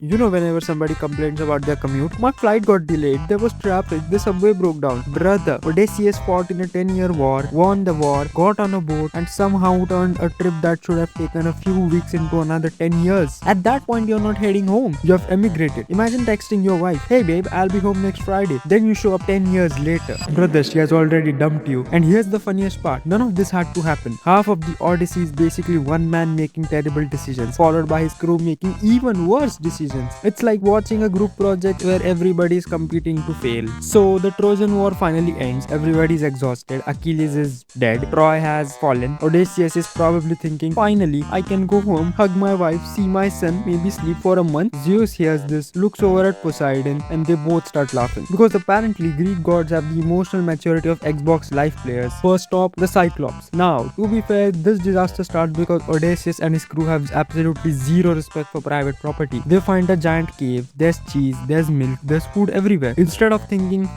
You know, whenever somebody complains about their commute, my flight got delayed, there was traffic, the subway broke down. Brother, Odysseus fought in a 10-year war, won the war, got on a boat, and somehow turned a trip that should have taken a few weeks into another 10 years. At that point, you're not heading home, you have emigrated. Imagine texting your wife, "Hey babe, I'll be home next Friday." Then you show up 10 years later. Brother, she has already dumped you. And here's the funniest part, none of this had to happen. Half of the Odyssey is basically one man making terrible decisions, followed by his crew making even worse decisions. It's like watching a group project where everybody is competing to fail. So the Trojan War finally ends, everybody's exhausted, Achilles is dead, Troy has fallen, Odysseus is probably thinking, finally, I can go home, hug my wife, see my son, maybe sleep for a month. Zeus hears this, looks over at Poseidon, and they both start laughing. Because apparently Greek gods have the emotional maturity of Xbox Live players. First stop, the Cyclops. Now, to be fair, this disaster starts because Odysseus and his crew have absolutely zero respect for private property. They find a giant cave, there's cheese, there's milk, there's food everywhere. Instead of thinking,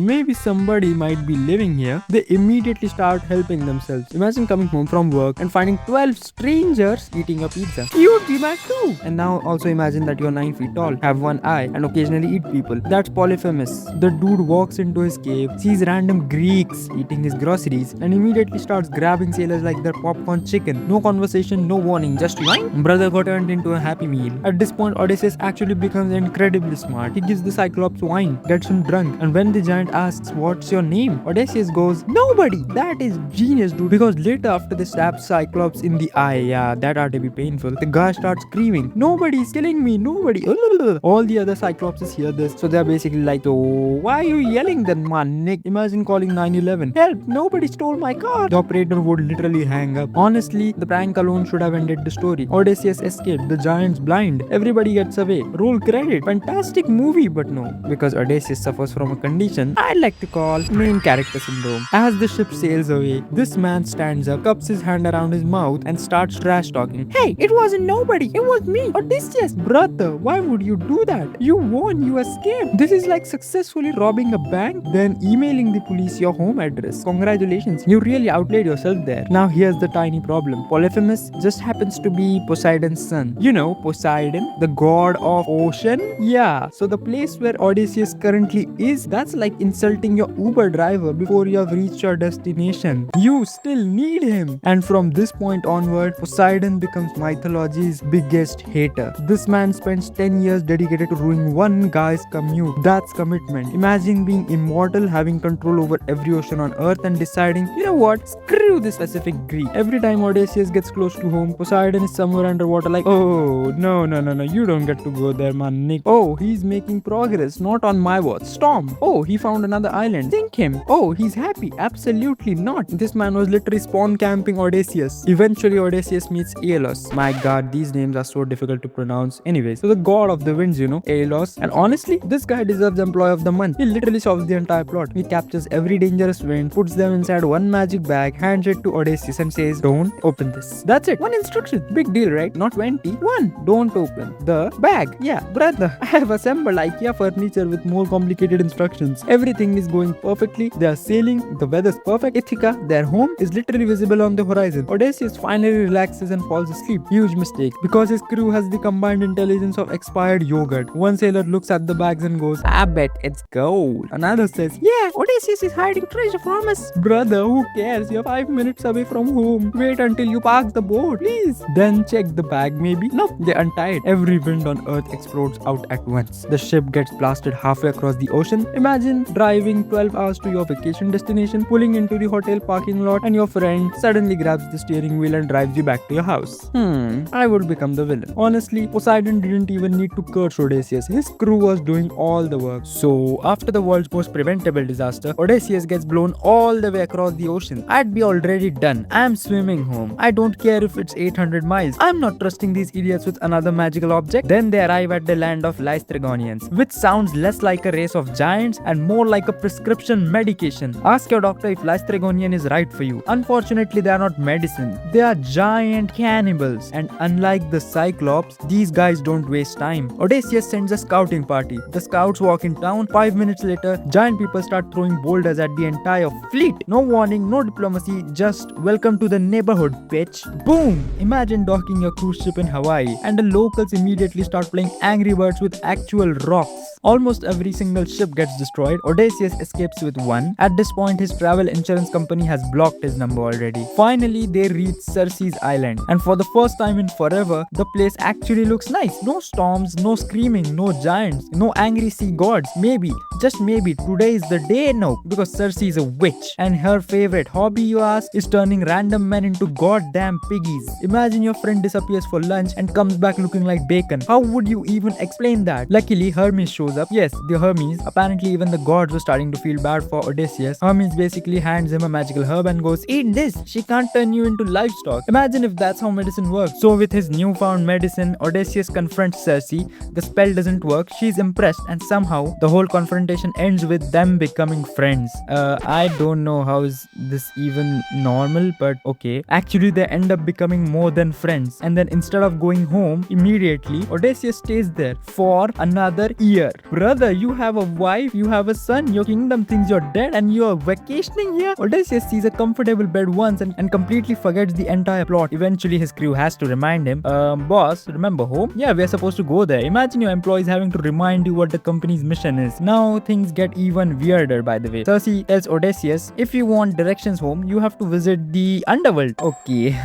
maybe somebody might be living here, they immediately start helping themselves. Imagine coming home from work and finding 12 strangers eating a pizza. You'd be mad too. And now also imagine that you're 9 feet tall, have one eye, and occasionally eat people. That's Polyphemus. The dude walks into his cave, sees random Greeks eating his groceries, and immediately starts grabbing sailors like they're popcorn chicken. No conversation, no warning, just wine. Brother got turned into a happy meal. At this point, Odysseus actually becomes incredibly smart. He gives the Cyclops wine, gets him drunk, and when the giant asks, "What's your name?" Odysseus goes, "Nobody." That is genius, dude, because later after they stab Cyclops in the eye, yeah, that ought to be painful, the guy starts screaming, "Nobody's killing me, nobody." All the other Cyclopses hear this, so they're basically like, "Oh, why are you yelling then, man, Nick? Imagine calling 911. Help, nobody stole my car." The operator would literally hang up. Honestly, the prank alone should have ended the story. Odysseus escaped, the giant's blind, everybody gets away. Roll credit. Fantastic movie, but no, because Odysseus suffers from a condition I'd like to call main character syndrome. As the ship sails away, this man stands up, cups his hand around his mouth, and starts trash talking. "Hey, it wasn't nobody, it was me, Odysseus." Brother, why would you do that? You won, you escaped. This is like successfully robbing a bank, then emailing the police your home address. Congratulations, you really outplayed yourself there. Now here's the tiny problem. Polyphemus just happens to be Poseidon's son. You know, Poseidon, the god of ocean? Yeah, so the place where Odysseus currently is, that's like insulting your Uber driver before you have reached your destination. You still need him. And from this point onward, Poseidon becomes mythology's biggest hater. This man spends 10 years dedicated to ruining one guy's commute. That's commitment. Imagine being immortal, having control over every ocean on earth, and deciding, you know what, screw this specific Greek. Every time Odysseus gets close to home, Poseidon is somewhere underwater like, "Oh, no, you don't get to go there, man, Nick. Oh, he's making progress, not on my watch. Storm. Oh, he found another island. Think him. Oh, he's happy. Absolutely not. This man was literally spawn camping Odysseus." Eventually, Odysseus meets Aeolus. My god, these names are so difficult to pronounce. Anyways, so the god of the winds, you know, Aeolus. And honestly, this guy deserves Employee of the Month. He literally solves the entire plot. He captures every dangerous wind, puts them inside one magic bag, hands it to Odysseus and says, "Don't open this." That's it. One instruction. Big deal, right? Not 20. One. Don't open the bag. Yeah, brother, I have assembled IKEA furniture with more complicated instructions. Everything is going perfectly. They are sailing. The weather's perfect. Ithaca, their home, is literally visible on the horizon. Odysseus finally relaxes and falls asleep. Huge mistake, because his crew has the combined intelligence of expired yogurt. One sailor looks at the bags and goes, "I bet it's gold." Another says, "Yeah, Odysseus is hiding treasure from us." Brother, who cares? You're 5 minutes away from home. Wait until you park the boat, please. Then check the bag, maybe. No, they untie it. Every wind on earth explodes out at once. The ship gets blasted halfway across the ocean. Imagine driving 12 hours to your vacation destination, pulling into the hotel parking lot, and your friend suddenly grabs the steering wheel and drives you back to your house. I would become the villain. Honestly, Poseidon didn't even need to curse Odysseus. His crew was doing all the work. So, after the world's most preventable disaster, Odysseus gets blown all the way across the ocean. I'd be already done. I'm swimming home. I don't care if it's 800 miles. I'm not trusting these idiots with another magical object. Then they arrive at the land of Laestrygonians, which sounds less like a race of giants and more like a prescription medication. Ask your doctor if Laestrygonian is right for you. Unfortunately, they are not medicine. They are giant cannibals. And unlike the Cyclops, these guys don't waste time. Odysseus sends a scouting party. The scouts walk in town. 5 minutes later, giant people start throwing boulders at the entire fleet. No warning, no diplomacy, just welcome to the neighborhood, bitch. Boom! Imagine docking your cruise ship in Hawaii and the locals immediately start playing Angry Birds with actual rocks. Almost every single ship gets destroyed. Odysseus escapes with one. At this point, his travel insurance company has blocked his number already. Finally, they reach Circe's island, and for the first time in forever, the place actually looks nice. No storms, no screaming, no giants, no angry sea gods. Maybe, just maybe, today is the day. No, because Circe is a witch, and her favorite hobby, you ask, is turning random men into goddamn piggies. Imagine your friend disappears for lunch and comes back looking like bacon. How would you even explain that? Luckily, Hermes shows up. Yes, the Hermes. Apparently, even the gods were starting to feel bad for Odysseus. Hermes basically hands him a magical herb and goes, "Eat this. She can't turn you into livestock." Imagine if that's how medicine works. So with his newfound medicine, Odysseus confronts Circe. The spell doesn't work. She's impressed, and somehow the whole confrontation ends with them becoming friends. I don't know how is this even normal, but okay. Actually, they end up becoming more than friends. And then instead of going home immediately, Odysseus stays there for another year. Brother, you have a wife, you have a son, your kingdom thinks you're dead, and you're vacationing here? Odysseus sees a comfortable bed once and completely forgets the entire plot. Eventually, his crew has to remind him, boss, remember home? Yeah, we're supposed to go there. Imagine your employees having to remind you what the company's mission is. Now, things get even weirder, by the way. Circe tells Odysseus, if you want directions home, you have to visit the underworld. Okay.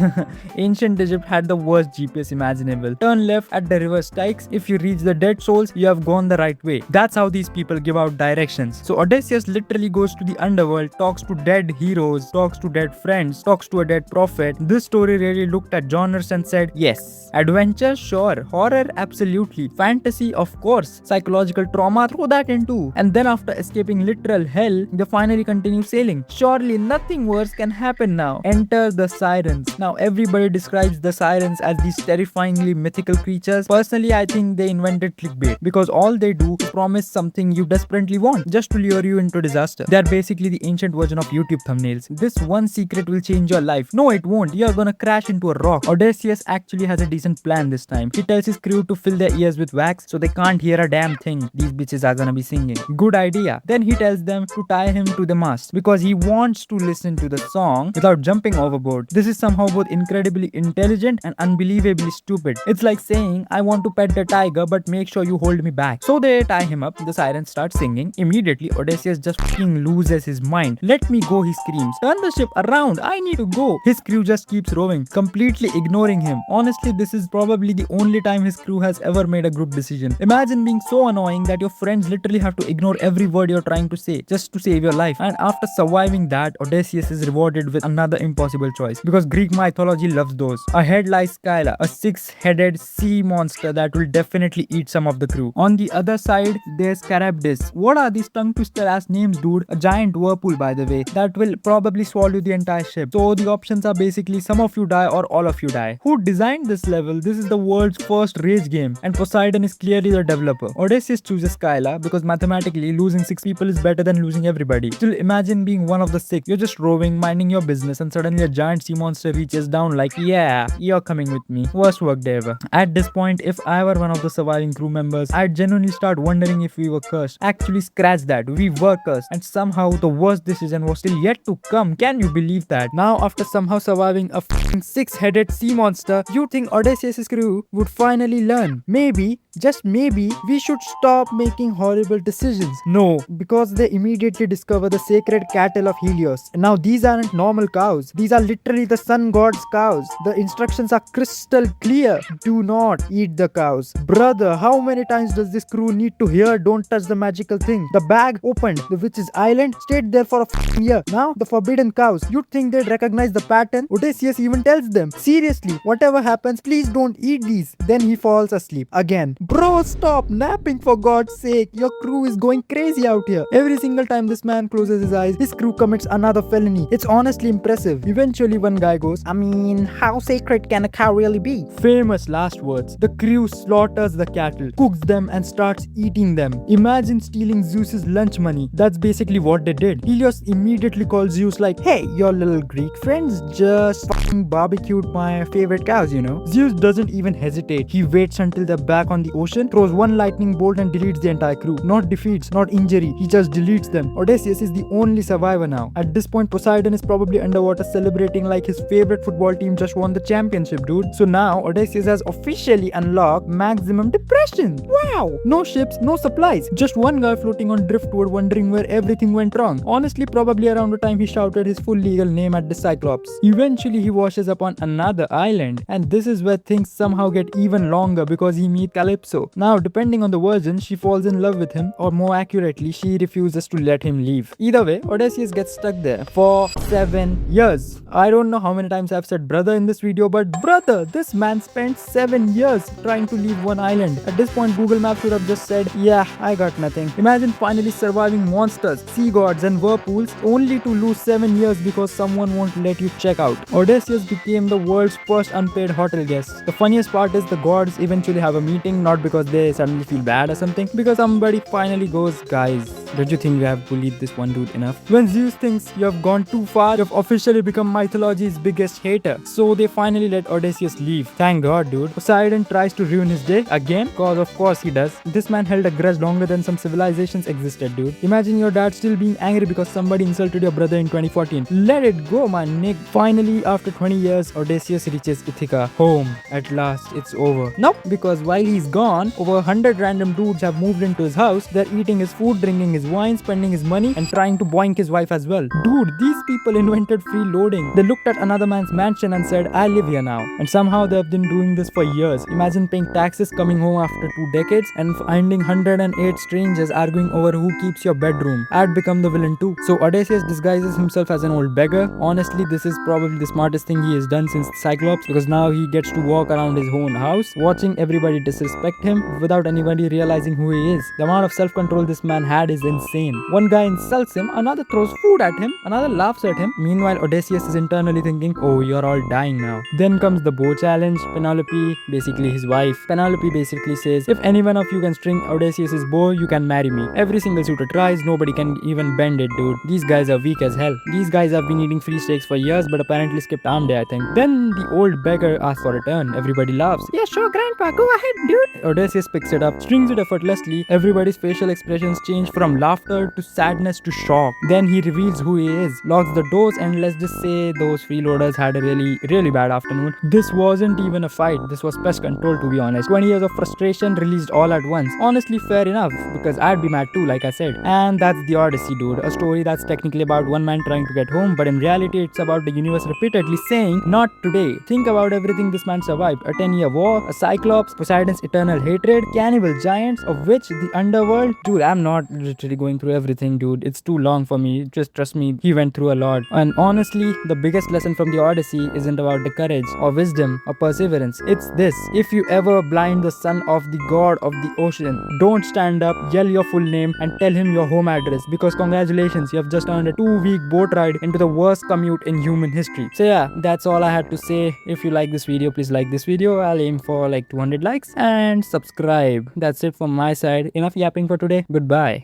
Ancient Egypt had the worst GPS imaginable. Turn left at the river Styx. If you reach the Dead Souls, you have gone the right way. That's how these people give out directions. So Odysseus literally goes to the underworld, talks to dead heroes, talks to dead friends, talks to a dead prophet. This story really looked at genres and said, yes. Adventure, sure. Horror, absolutely. Fantasy, of course. Psychological trauma, throw that in too. And then after escaping literal hell, they finally continue sailing. Surely nothing worse can happen now. Enter the Sirens. Now everybody describes the Sirens as these terrifyingly mythical creatures. Personally, I think they invented clickbait, because all they do is promise something you desperately want just to lure you into disaster. They are basically the ancient version of YouTube thumbnails. This one secret will change your life. No, it won't. You are gonna crash into a rock. Odysseus actually has a decent plan this time. He tells his crew to fill their ears with wax so they can't hear a damn thing. These bitches are gonna be singing. Good idea. Then he tells them to tie him to the mast because he wants to listen to the song without jumping overboard. This is somehow both incredibly intelligent and unbelievably stupid. It's like saying, I want to pet the tiger, but make sure you hold me back. So they tie him up. The Sirens start singing. Immediately, Odysseus just fucking loses his mind. Let me go, he screams. Turn the ship around. I need to go. His crew just keeps rowing, completely ignoring him. Honestly, this is probably the only time his crew has ever made a group decision. Imagine being so annoying that your friends literally have to ignore every word you're trying to say just to save your life. And after surviving that, Odysseus is rewarded with another impossible choice, because Greek mythology loves those. Ahead lies Scylla, a six-headed sea monster that will definitely eat some of the crew. On the other side, there's Charybdis. What are these tongue twister ass names, dude? A giant whirlpool, by the way, that will probably swallow the entire ship. So the options are basically some of you die or all of you die. Who designed this level? This is the world's first rage game, and Poseidon is clearly the developer. Odysseus chooses Scylla because mathematically losing 6 people is better than losing everybody. Still, imagine being one of the 6. You're just rowing, minding your business, and suddenly a giant sea monster reaches down like, yeah, you're coming with me. Worst work day ever. At this point, if I were one of the surviving crew members, I'd genuinely start wondering if we were cursed. Actually, scratch that. We were cursed, and somehow the worst decision was still yet to come. Can you believe that? Now, after somehow surviving a f***ing 6-headed sea monster, you think Odysseus' crew would finally learn. Maybe, just maybe, we should stop making horrible decisions. No, because they immediately discover the sacred cattle of Helios. And now these aren't normal cows. These are literally the sun god's cows. The instructions are crystal clear. Do not eat the cows. Brother, how many times does this crew need to hear don't touch the magical thing? The bag opened. The witch's island stayed there for a f***ing year. Now, the forbidden cows. You'd think they'd recognize the pattern. Odysseus even tells them, seriously, whatever happens, please don't eat these. Then he falls asleep again. Bro, stop napping for God's sake. Your crew is going crazy out here. Every single time this man closes his eyes, his crew commits another felony. It's honestly impressive. Eventually, one guy goes, I mean, how sacred can a cow really be? Famous last words. The crew slaughters the cattle, cooks them, and starts eating them. Imagine stealing Zeus's lunch money. That's basically what they did. Helios immediately calls Zeus like, hey, your little Greek friends just f***ing barbecued my favorite cows, you know. Zeus doesn't even hesitate. He waits until they're back on the the ocean, throws one lightning bolt and deletes the entire crew. Not defeats, not injury, he just deletes them. Odysseus is the only survivor now. At this point, Poseidon is probably underwater celebrating like his favorite football team just won the championship, dude. So now Odysseus has officially unlocked maximum depression. Wow! No ships, no supplies, just one guy floating on driftwood wondering where everything went wrong. Honestly, probably around the time he shouted his full legal name at the Cyclops. Eventually, he washes up on another island, and this is where things somehow get even longer because he meets Calypso. Now, depending on the version, she falls in love with him, or more accurately, she refuses to let him leave. Either way, Odysseus gets stuck there for 7 years. I don't know how many times I've said brother in this video, but brother, this man spent 7 years trying to leave one island. At this point, Google Maps should have just said, yeah, I got nothing. Imagine finally surviving monsters, sea gods and whirlpools only to lose 7 years because someone won't let you check out. Odysseus became the world's first unpaid hotel guest. The funniest part is the gods eventually have a meeting, not because they suddenly feel bad or something, because somebody finally goes, guys, don't you think you have bullied this one dude enough? When Zeus thinks you have gone too far, you've officially become mythology's biggest hater. So they finally let Odysseus leave. Thank God, dude. Poseidon tries to ruin his day again, cause of course he does. This man held a grudge longer than some civilizations existed, dude. Imagine your dad still being angry because somebody insulted your brother in 2014. Let it go, man, Nick. Finally, after 20 years, Odysseus reaches Ithaca. Home. At last, it's over. Nope, because while he's gone, over 100 random dudes have moved into his house. They're eating his food, drinking his wine, spending his money, and trying to boink his wife as well. Dude, these people invented freeloading. They looked at another man's mansion and said, I live here now. And somehow they've been doing this for years. Imagine paying taxes, coming home after 2 decades, and finding 108 strangers arguing over who keeps your bedroom. I'd become the villain too. So Odysseus disguises himself as an old beggar. Honestly, this is probably the smartest thing he has done since the Cyclops, because now he gets to walk around his own house, watching everybody disrespect him without anybody realizing who he is. The amount of self-control this man had is insane. One guy insults him, another throws food at him, another laughs at him. Meanwhile, Odysseus is internally thinking, oh, you're all dying now. Then comes the bow challenge. Penelope, basically his wife, Penelope basically says, if any one of you can string Odysseus' bow, you can marry me. Every single suitor tries, nobody can even bend it, dude. These guys are weak as hell. These guys have been eating free steaks for years, but apparently skipped arm day, I think. Then the old beggar asks for a turn. Everybody laughs. Yeah, sure, grandpa, go ahead, dude. Odysseus picks it up, strings it effortlessly. Everybody's facial expressions change from laughter to sadness to shock. Then he reveals who he is, locks the doors, and let's just say those freeloaders had a really bad afternoon. This wasn't even a fight. This was pest control, to be honest. 20 years of frustration released all at once. Honestly, fair enough, because I'd be mad too, like I said. And that's the Odyssey, dude. A story that's technically about one man trying to get home, but in reality, it's about the universe repeatedly saying, not today. Think about everything this man survived. A 10-year war, a Cyclops, Poseidon's eternal hatred, cannibal giants, of which the underworld. Dude, I'm not literally going through everything, dude. It's too long for me. Just trust me, he went through a lot. And honestly, the biggest lesson from the Odyssey isn't about the courage or wisdom or perseverance. It's this: if you ever blind the son of the god of the ocean, don't stand up, yell your full name, and tell him your home address, because congratulations, you have just earned a 2-week boat ride into the worst commute in human history. So yeah, that's all I had to say. If you like this video, please like this video. I'll aim for like 200 likes and subscribe. That's it from my side. Enough yapping for today. Goodbye.